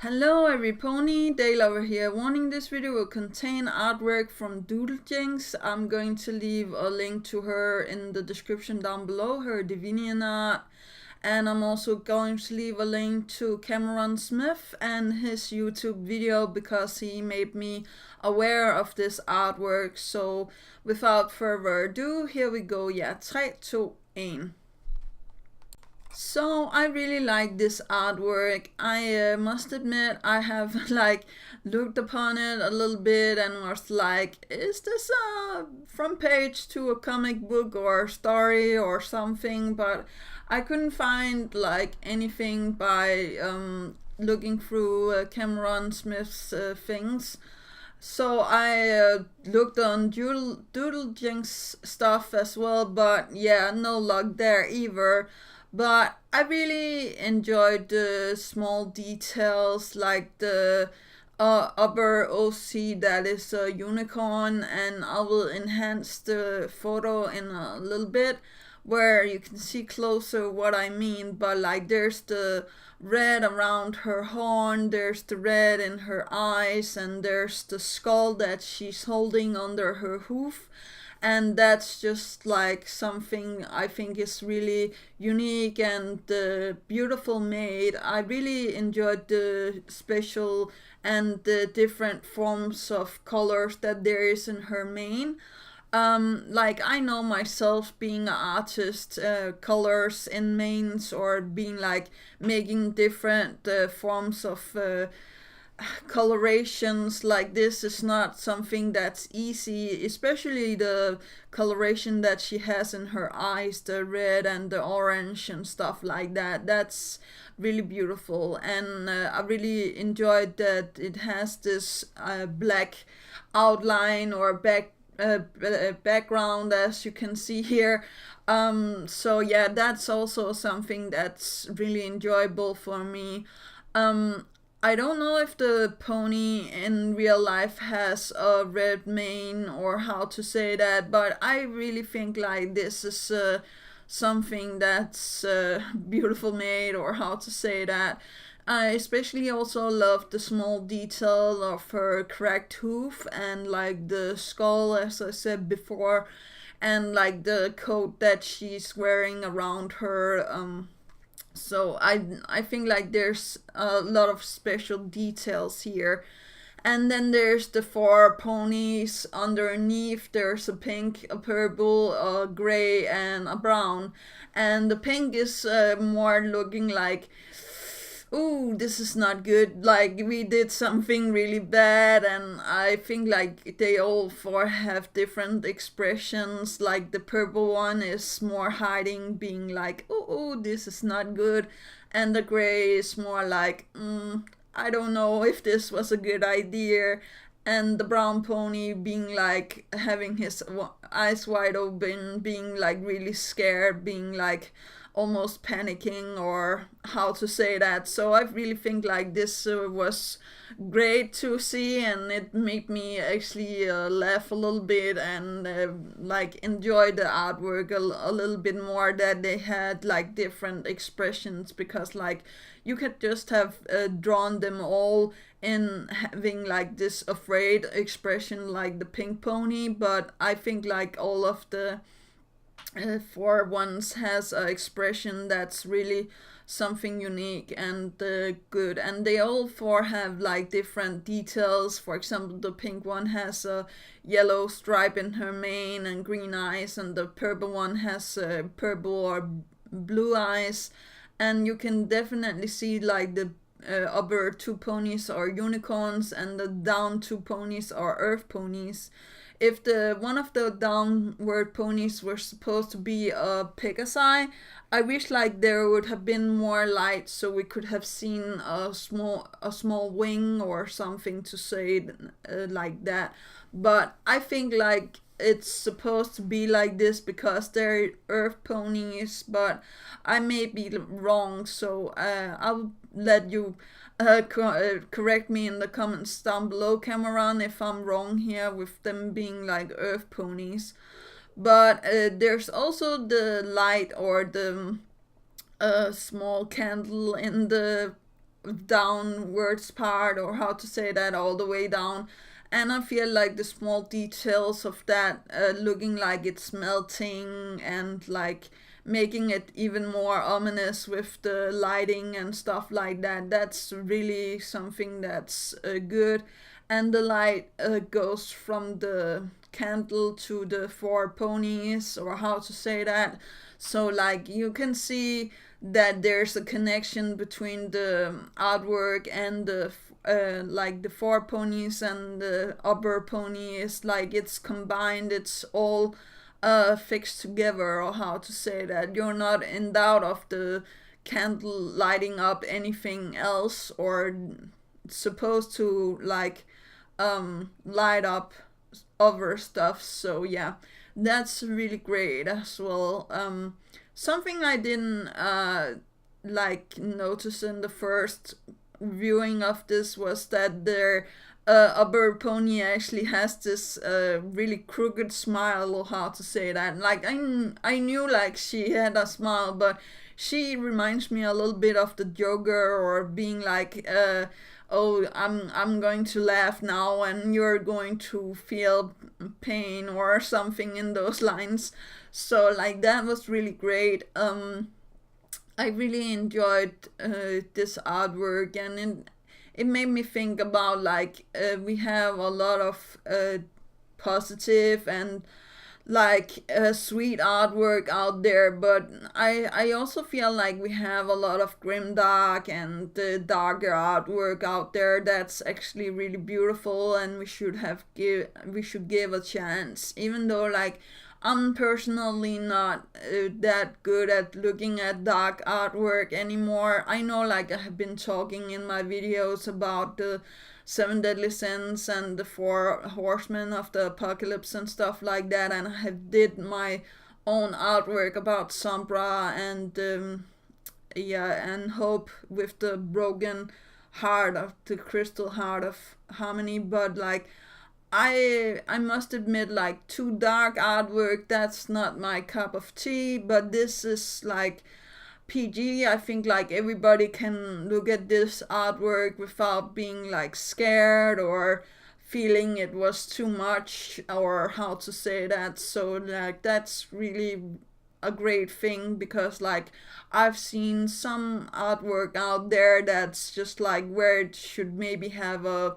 Hello every pony, Dale over here. Warning, this video will contain artwork from Doodlejinxx. I'm going to leave a link to her in the description down below, her Divinian art. And I'm also going to leave a link to Cameron Smith and his YouTube video because he made me aware of this artwork. So without further ado, here we go. Ja, 3, 2, 1. So I really like this artwork. I must admit I have looked upon it a little bit and was like, is this a front page to a comic book or story or something? But I couldn't find anything by looking through Cameron Smith's things. So I looked on Doodlejinxx stuff as well, but yeah, no luck there either. But I really enjoyed the small details, like the upper OC that is a unicorn, and I will enhance the photo in a little bit where you can see closer what I mean. But there's the red around her horn, there's the red in her eyes, and there's the skull that she's holding under her hoof. And that's just something I think is really unique and beautiful made. I really enjoyed the special and the different forms of colors that there is in her mane. I know myself being an artist, colors in manes or being making different forms of colorations like this is not something that's easy, especially the coloration that she has in her eyes, the red and the orange and stuff like that. That's really beautiful, and I really enjoyed that it has this black outline or background, as you can see here. So yeah, that's also something that's really enjoyable for me. I don't know if the pony in real life has a red mane or how to say that, but I really think this is something that's beautiful made, or how to say that. I especially also love the small detail of her cracked hoof and the skull, as I said before, and the coat that she's wearing around her. So I think there's a lot of special details here. And then there's the 4 ponies underneath. There's a pink, a purple, a gray, and a brown. And the pink is more looking like, ooh, this is not good. We did something really bad, and I think they all 4 have different expressions. The purple one is more hiding, being ooh, this is not good, and the gray is more I don't know if this was a good idea. And the brown pony being having his eyes wide open, being really scared, being almost panicking, or how to say that. So I really think this was great to see, and it made me actually laugh a little bit and enjoy the artwork a little bit more, that they had different expressions, because you could just have drawn them all in having this afraid expression like the pink pony, but I think all of the 4 ones has an expression that's really something unique and good. And they all 4 have different details. For example, the pink one has a yellow stripe in her mane and green eyes, and the purple one has purple or blue eyes. And you can definitely see the upper 2 ponies are unicorns, and the down 2 ponies are earth ponies. If the one of the downward ponies were supposed to be a Pegasi, I wish there would have been more light, so we could have seen a small wing or something to say like that. But I think it's supposed to be like this because they're earth ponies, but I may be wrong, so I'll let you correct me in the comments down below, Cameron, if I'm wrong here with them being earth ponies. But there's also the light, or the small candle in the downwards part, or how to say that, all the way down. And I feel like the small details of that, looking like it's melting, and like making it even more ominous with the lighting and stuff like that. That's really something that's good. And the light goes from the candle to the four ponies, or how to say that. So like you can see that there's a connection between the artwork and the like the four ponies and the upper pony is like it's combined, it's all fixed together, or how to say that. You're not in doubt of the candle lighting up anything else, or supposed to like light up other stuff. So yeah, that's really great as well. Something I didn't like notice in the first viewing of this was that their upper pony actually has this really crooked smile, or how to say that. Like I knew like she had a smile, but she reminds me a little bit of the Joker, or being like oh, I'm going to laugh now and you're going to feel pain, or something in those lines. So like that was really great. I really enjoyed this artwork, and it made me think about like we have a lot of positive and like sweet artwork out there, but I also feel like we have a lot of grimdark and the darker artwork out there that's actually really beautiful, and we should give a chance, even though like I'm personally not that good at looking at dark artwork anymore. I know like I have been talking in my videos about the seven deadly sins and the four horsemen of the apocalypse and stuff like that, and I have did my own artwork about Sombra and yeah, and Hope with the broken heart of the crystal heart of harmony. But like I must admit, like too dark artwork, that's not my cup of tea. But this is like PG. I think like everybody can look at this artwork without being like scared or feeling it was too much, or how to say that. So like that's really a great thing, because like I've seen some artwork out there that's just like where it should maybe have a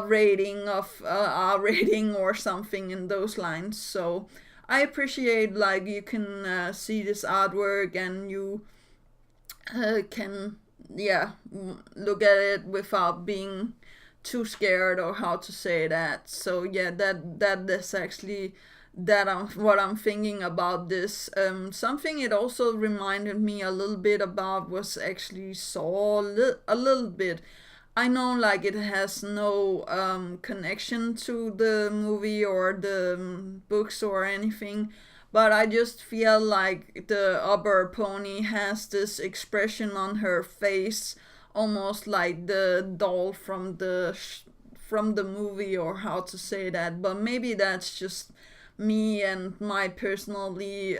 rating of R rating or something in those lines. So I appreciate like you can see this artwork, and you can yeah look at it without being too scared, or how to say that. So yeah, that is actually that what I'm thinking about this. Something it also reminded me a little bit about was actually Saw a little bit. I know like it has no connection to the movie or the books or anything, but I just feel like the upper pony has this expression on her face, almost like the doll from the movie, or how to say that. But maybe that's just me and my personally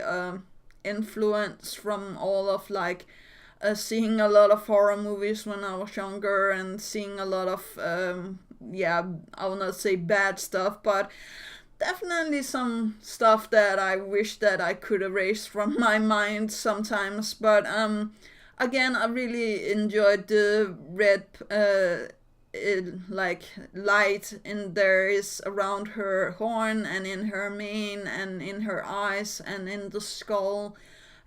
influence from all of like seeing a lot of horror movies when I was younger, and seeing a lot of yeah, I will not say bad stuff, but definitely some stuff that I wish that I could erase from my mind sometimes. But again, I really enjoyed the red like light in there is around her horn, and in her mane, and in her eyes, and in the skull,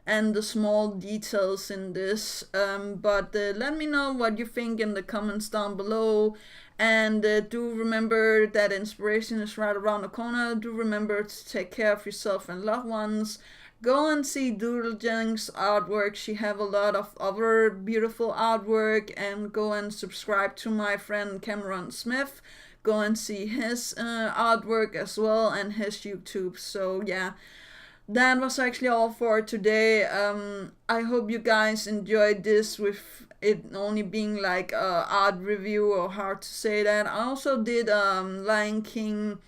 and the small details in this. But let me know what you think in the comments down below. And do remember that inspiration is right around the corner. Do remember to take care of yourself and loved ones. Go and see Doodlejinxx artwork. She have a lot of other beautiful artwork. And go and subscribe to my friend Cameron Smith. Go and see his artwork as well, and his YouTube. So yeah, that was actually all for today. I hope you guys enjoyed this, with it only being like a art review, or how to say that. I also did Lion King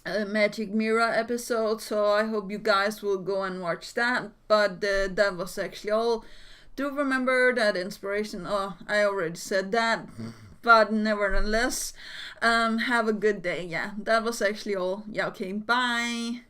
Magic Mirror episode, so I hope you guys will go and watch that. But that was actually all. do remember that inspiration. Oh, I already said that. But nevertheless, have a good day. Yeah, that was actually all. Yeah, okay, bye.